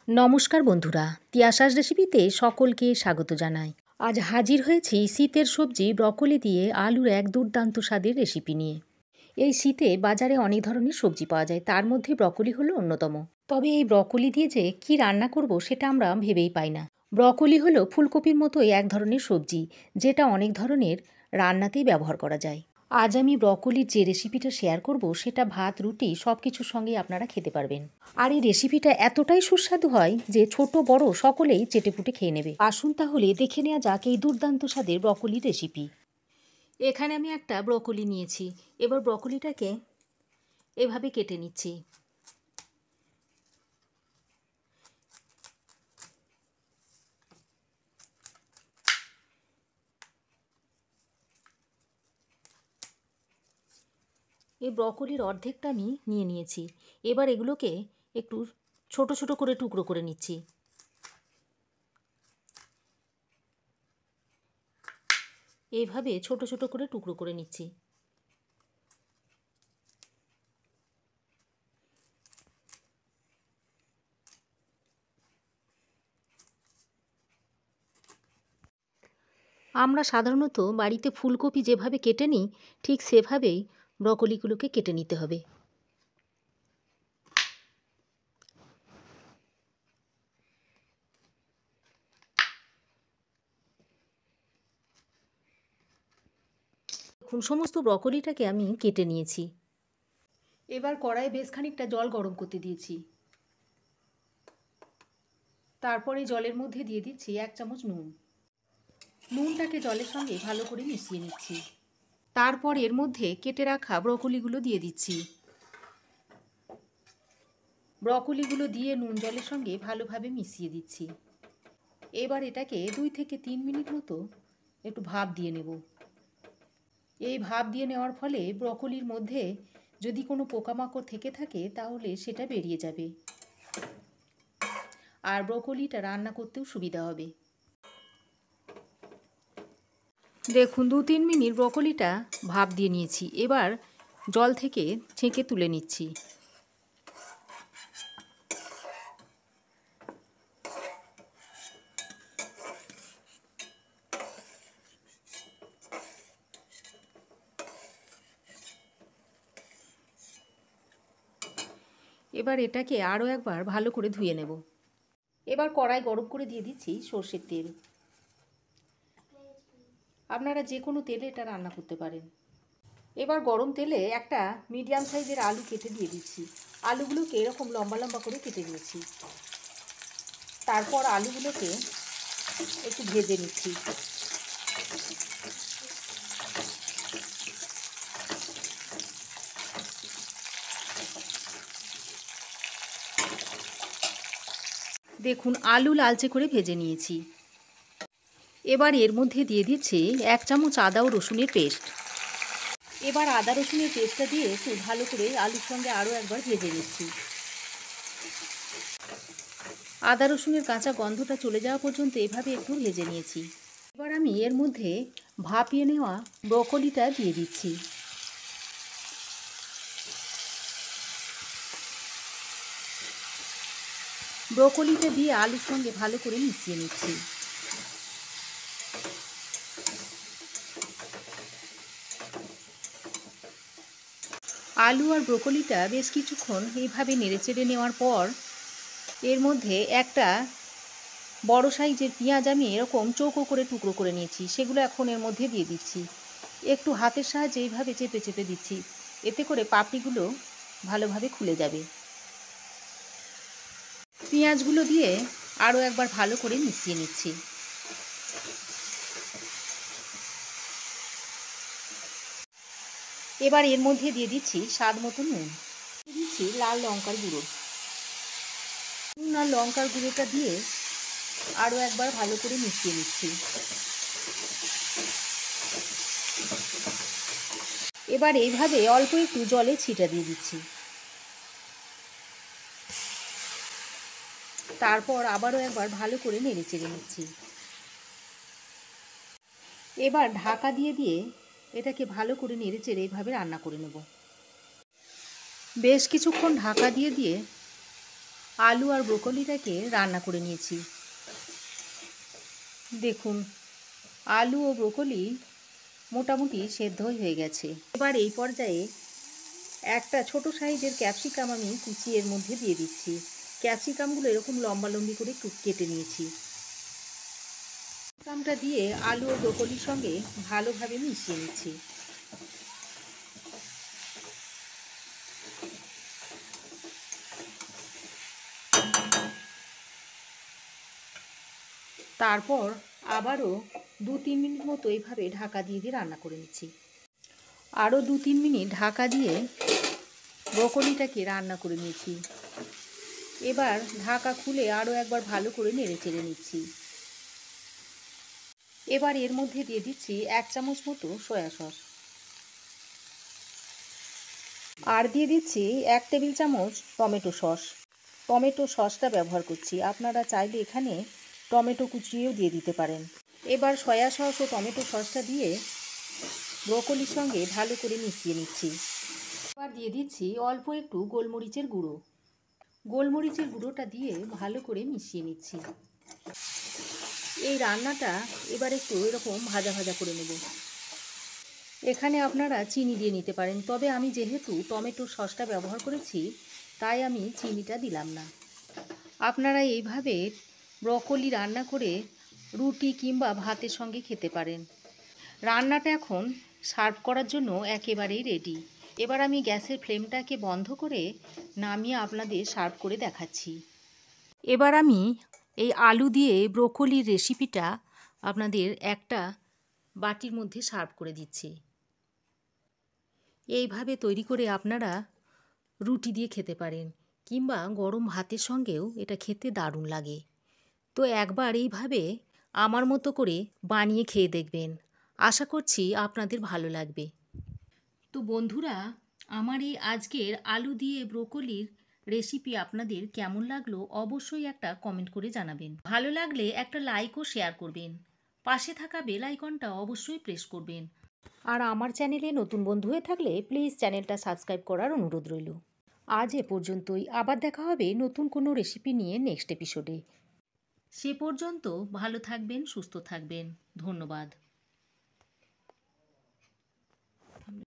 নমস্কার বন্ধুরা, তিয়াশাস রেসিপিতে সকলকে স্বাগত জানাই। আজ হাজির হয়েছি শীতের সবজি ব্রকলি দিয়ে আলুর এক দুর্দান্ত স্বাদের রেসিপি নিয়ে। এই শীতে বাজারে অনেক ধরনের সবজি পাওয়া যায়, তার মধ্যে ব্রকলি হলো অন্যতম। তবে এই ব্রকলি দিয়ে যে কী রান্না করব সেটা আমরা ভেবেই পাই না। ব্রকলি হলো ফুলকপির মতোই এক ধরনের সবজি, যেটা অনেক ধরনের রান্নাতেই ব্যবহার করা যায়। আজ আমি ব্রকলির যে রেসিপিটা শেয়ার করব সেটা ভাত, রুটি সব কিছুর সঙ্গেই আপনারা খেতে পারবেন। আর এই রেসিপিটা এতটাই সুস্বাদু হয় যে ছোট বড় সকলেই চেটেপুটে খেয়ে নেবে। আসুন তাহলে দেখে নেওয়া যাক এই দুর্দান্ত স্বাদের ব্রকলির রেসিপি। এখানে আমি একটা ব্রকলি নিয়েছি। এবার ব্রকলিটাকে এভাবে কেটে নিচ্ছি। এই ব্রকলির অর্ধেকটা আমি নিয়ে নিয়েছি। এবার এগুলোকে একটু ছোট ছোট করে টুকরো করে নিচ্ছি। এইভাবে ছোট ছোট করে টুকরো করে নিচ্ছি। আমরা সাধারণত বাড়িতে ফুলকপি যেভাবে কেটে নিই ঠিক সেভাবেই ব্রকলিগুলোকে কেটে নিতে হবে। এখন সমস্ত ব্রকলিটাকে আমি কেটে নিয়েছি। এবার কড়াইয়ে বেশ খানিকটা জল গরম করতে দিয়েছি। তারপরে জলের মধ্যে দিয়ে দিচ্ছি 1 চামচ নুন। নুনটাকে জলের সঙ্গে ভালো করে মিশিয়ে নিচ্ছি। তারপর এর মধ্যে কেটে রাখা ব্রকলিগুলো দিয়ে দিচ্ছি। ব্রকলিগুলো দিয়ে নুন জলের সঙ্গে ভালোভাবে মিশিয়ে দিচ্ছি। এবার এটাকে 2 থেকে 3 মিনিট মতো একটু ভাপ দিয়ে নেব। এই ভাপ দিয়ে নেওয়ার ফলে ব্রকলির মধ্যে যদি কোনো পোকামাকড় থেকে থাকে তাহলে সেটা বেরিয়ে যাবে, আর ব্রকলিটা রান্না করতেও সুবিধা হবে। দেখুন 2-3 মিনিট ব্রকলিটা ভাপ দিয়ে নিয়েছি। এবার জল থেকে ছেঁকে তুলে নিচ্ছি। এবার এটাকে আরও একবার ভালো করে ধুয়ে নেব। এবার কড়াই গরম করে দিয়ে দিচ্ছি সর্ষের তেল। আপনারা যে কোনো তেলে এটা রান্না করতে পারেন। এবার গরম তেলে একটা মিডিয়াম সাইজের আলু কেটে দিয়ে দিচ্ছি। আলুগুলোকে এরকম লম্বা লম্বা করে কেটে নিয়েছি। তারপর আলুগুলোকে একটু ভেজে নিচ্ছি। দেখুন আলু লালচে করে ভেজে নিয়েছি। এবার এর মধ্যে দিয়ে দিচ্ছি 1 চামচ আদা ও রসুনের পেস্ট। এবার আদা রসুনের পেস্টটা দিয়ে একটু ভালো করে আলুর সঙ্গে আরও একবার ভেজে নিচ্ছি। আদা রসুনের কাঁচা গন্ধটা চলে যাওয়া পর্যন্ত এভাবে একটু ভেজে নিয়েছি। এবার আমি এর মধ্যে ভাপিয়ে নেওয়া ব্রকলিটা দিয়ে দিচ্ছি। ব্রকলিটা দিয়ে আলুর সঙ্গে ভালো করে মিশিয়ে নিচ্ছি। আলু আর ব্রকলিটা বেশ কিছুক্ষণ এইভাবে নেড়েচেড়ে নেওয়ার পর এর মধ্যে একটা বড় সাইজের পেঁয়াজ আমি এরকম চৌকো করে টুকরো করে নিয়েছি, সেগুলো এখন এর মধ্যে দিয়ে দিচ্ছি। একটু হাতের সাহায্যে এইভাবে চেপে চেপে দিচ্ছি, এতে করে পাপড়িগুলো ভালোভাবে খুলে যাবে। পেঁয়াজগুলো দিয়ে আরও একবার ভালো করে মিশিয়ে নিচ্ছি। এবার এর মধ্যে দিয়ে দিচ্ছি স্বাদ মতো নুন, দিয়ে দিচ্ছি লাল লঙ্কার গুঁড়ো। নুন আর লঙ্কার গুঁড়োটা দিয়ে আরও একবার ভালো করে মিশিয়ে নিচ্ছি। এবার এইভাবে অল্প একটু জলে ছিটা দিয়ে দিচ্ছি। তারপর আবারও একবার ভালো করে নেড়ে চেড়ে নিচ্ছি। এবার ঢাকা দিয়ে দিয়ে এটাকে ভালো করে নেড়ে চেড়ে এইভাবে রান্না করে নেব। বেশ কিছুক্ষণ ঢাকা দিয়ে দিয়ে আলু আর ব্রোকলিটাকে রান্না করে নিয়েছি। দেখুন, আলু ও ব্রোকলি মোটামুটি সেদ্ধ হয়ে গেছে। এবার এই পর্যায়ে একটা ছোট সাইজের ক্যাপসিকাম আমি কুচি এর মধ্যে দিয়ে দিচ্ছি। ক্যাপসিকামগুলো এরকম লম্বালম্বি করে কেটে নিয়েছি। ক্যাপসিকামটা দিয়ে আলু ও ব্রোকলির সঙ্গে ভালোভাবে মিশিয়ে নিচ্ছি। তারপর আবারও 2-3 মিনিট মতো এইভাবে ঢাকা দিয়ে রান্না করে নিচ্ছি। আরও 2-3 মিনিট ঢাকা দিয়ে ব্রোকলিটাকে রান্না করে নিয়েছি। এবার ঢাকা খুলে আরও একবার ভালো করে নেড়ে চেড়ে নিচ্ছি। এবার এর মধ্যে দিয়ে দিচ্ছি 1 চামচ মতো সয়া সস, আর দিয়ে দিচ্ছি 1 টেবিল চামচ টমেটো সস। টমেটো সসটা ব্যবহার করছি, আপনারা চাইলে এখানে টমেটো কুচিও দিয়ে দিতে পারেন। এবার সয়া সস ও টমেটো সসটা দিয়ে ব্রোকলির সঙ্গে ভালো করে মিশিয়ে নিচ্ছি। এবার দিয়ে দিচ্ছি অল্প একটু গোলমরিচের গুঁড়ো। গোলমরিচের গুঁড়োটা দিয়ে ভালো করে মিশিয়ে নিচ্ছি। এই রান্নাটা এবার একটু এরকম ভাজা ভাজা করে নেব। এখানে আপনারা চিনি দিয়ে নিতে পারেন, তবে আমি যেহেতু টমেটো সসটা ব্যবহার করেছি তাই আমি চিনিটা দিলাম না। আপনারা এইভাবে ব্রোকলি রান্না করে রুটি কিংবা ভাতের সঙ্গে খেতে পারেন। রান্নাটা এখন সার্ভ করার জন্য একেবারেই রেডি। এবার আমি গ্যাসের ফ্লেমটাকে বন্ধ করে নামিয়ে আপনাদের সার্ভ করে দেখাচ্ছি। এবার আমি এই আলু দিয়ে ব্রোকলির রেসিপিটা আপনাদের একটা বাটির মধ্যে সার্ভ করে দিচ্ছি। এইভাবে তৈরি করে আপনারা রুটি দিয়ে খেতে পারেন কিংবা গরম ভাতের সঙ্গেও এটা খেতে দারুণ লাগে। তো একবার এইভাবে আমার মতো করে বানিয়ে খেয়ে দেখবেন, আশা করছি আপনাদের ভালো লাগবে। তো বন্ধুরা, আমার এই আজকের আলু দিয়ে ব্রোকলির রেসিপি আপনাদের কেমন লাগলো অবশ্যই একটা কমেন্ট করে জানাবেন। ভালো লাগলে একটা লাইক ও শেয়ার করবেন। পাশে থাকা বেল আইকনটা অবশ্যই প্রেস করবেন। আর আমার চ্যানেলে নতুন বন্ধু হয়ে থাকলে প্লিজ চ্যানেলটা সাবস্ক্রাইব করার অনুরোধ রইল। আজ এ পর্যন্তই, আবার দেখা হবে নতুন কোনো রেসিপি নিয়ে নেক্সট এপিসোডে। সে পর্যন্ত ভালো থাকবেন, সুস্থ থাকবেন। ধন্যবাদ।